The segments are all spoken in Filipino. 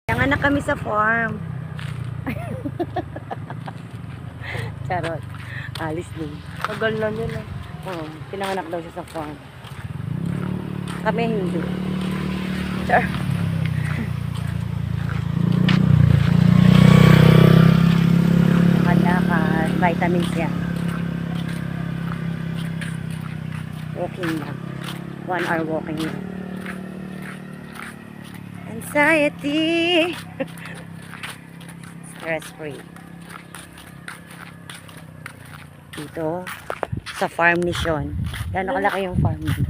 Nanganak kami sa farm. Charot. Alis din. Tagal na nila. Oo, pinanganak daw siya sa farm. Kami hindi. Char. Lakad, vitamins yan. Walking lang. 1 hour walking lang. Anxiety. Stress free. Dito sa farm ni Sean. Gano'n kalaki yung farm dito?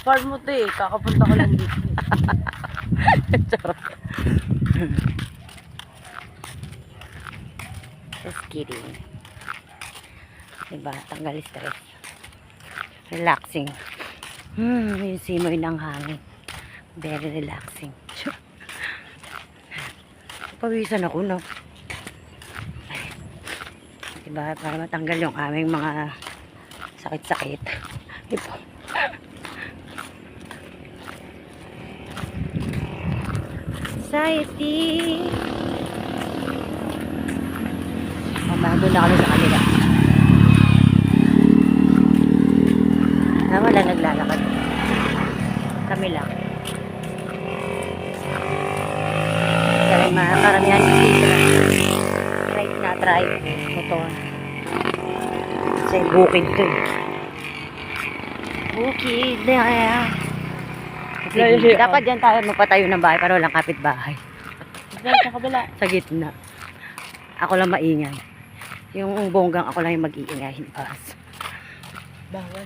Farm mo to eh. Kakapunta ko lang dito. Charot. Just kidding. Diba? Tanggal stress. Relaxing. Yung simoy ng hangin. Very relaxing. Pawisan ako, no? Diba? Para matanggal yung aming mga sakit-sakit. Ito. Anxiety. Bago na kami sa kanila. Wala naglalakad. Kami lang. Kaya karamihan dito. Right na drive. Motor. Kasi bukid to eh. Bukid. Dapat dyan tayo magpatayo ng bahay para walang kapitbahay. Sa kabila. Sa gitna. Ako lang maingay. Yung bonggang ako lang yung mag-iingay. Bawal.